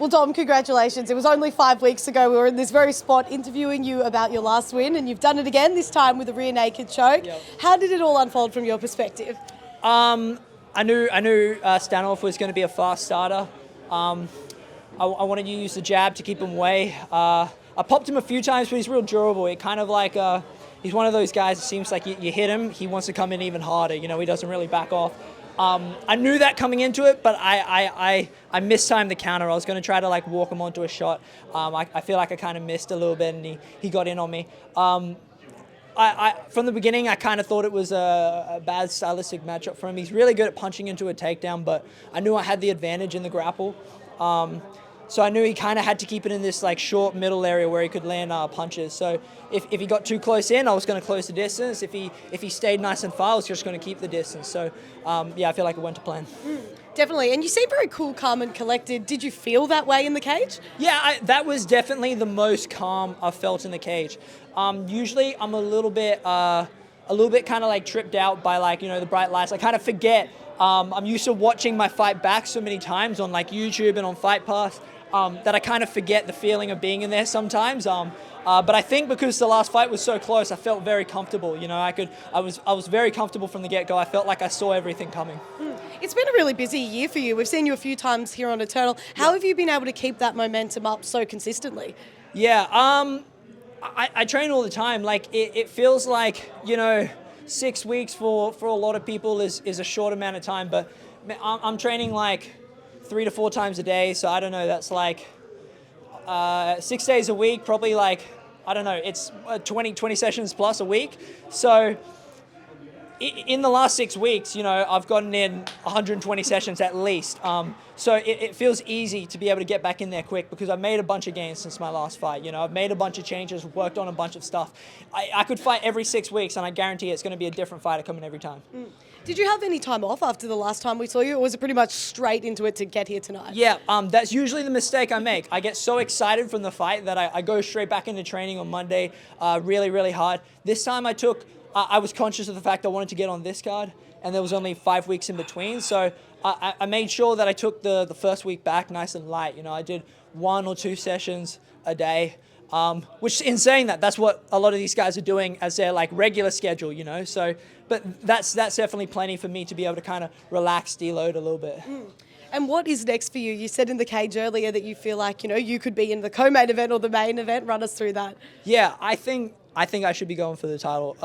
Well, Dom, congratulations. It was only 5 weeks ago we were in this very spot interviewing you about your last win, and you've done it again, this time with a rear naked choke. Yep. How did it all unfold from your perspective? I knew Stanoff was going to be a fast starter. I wanted to use the jab to keep him away. I popped him a few times, but he's real durable. It kind of like he's one of those guys. It seems like you hit him, he wants to come in even harder. You know, he doesn't really back off. I knew that coming into it, but I mistimed the counter. I was going to try to like walk him onto a shot. I feel like I kind of missed a little bit, and he got in on me. From the beginning, I kind of thought it was a bad stylistic matchup for him. He's really good at punching into a takedown, but I knew I had the advantage in the grapple. So I knew he kind of had to keep it in this like short middle area where he could land punches. So if he got too close in, I was going to close the distance. If he stayed nice and far, I was just going to keep the distance. So yeah, I feel like it went to plan. Definitely. And you seem very cool, calm and collected. Did you feel that way in the cage? Yeah, that was definitely the most calm I've felt in the cage. Usually I'm a little bit kind of like tripped out by like, you know, the bright lights. I kind of forget. I'm used to watching my fight back so many times on like YouTube and on Fight Pass that I kind of forget the feeling of being in there sometimes. But I think because the last fight was so close, I felt very comfortable. You know, I was very comfortable from the get-go. I felt like I saw everything coming. It's been a really busy year for you. We've seen you a few times here on Eternal. How have you been able to keep that momentum up so consistently? Yeah, I train all the time. Like it feels like, you know, 6 weeks for a lot of people is a short amount of time, but I'm training like 3 to 4 times a day. So I don't know, that's like 6 days a week, probably like, I don't know, it's 20 sessions plus a week. So in the last 6 weeks, you know, I've gotten in 120 sessions at least. So it feels easy to be able to get back in there quick because I've made a bunch of gains since my last fight. You know, I've made a bunch of changes, worked on a bunch of stuff. I could fight every 6 weeks, and I guarantee it's going to be a different fighter coming every time. Did you have any time off after the last time we saw you, or was it pretty much straight into it to get here tonight? Yeah, that's usually the mistake I make. I get so excited from the fight that I go straight back into training on Monday really, really hard. This time I was conscious of the fact I wanted to get on this card, and there was only 5 weeks in between. So I made sure that I took the first week back nice and light. You know, I did 1 or 2 sessions a day, which in saying that's what a lot of these guys are doing as their like regular schedule, you know. So, but that's definitely plenty for me to be able to kind of relax, deload a little bit. And what is next for you? You said in the cage earlier that you feel like, you know, you could be in the co-main event or the main event. Run us through that. Yeah, I think I should be going for the title.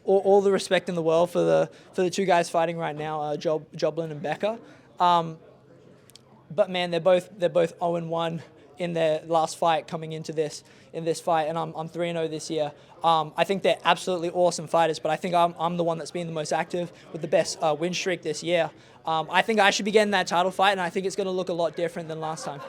All the respect in the world for the 2 guys fighting right now, Joblin and Becker. But man, they're both 0-1 in their last fight coming into this fight, and I'm 3-0 this year. I think they're absolutely awesome fighters, but I think I'm the one that's been the most active with the best win streak this year. I think I should be getting that title fight, and I think it's going to look a lot different than last time.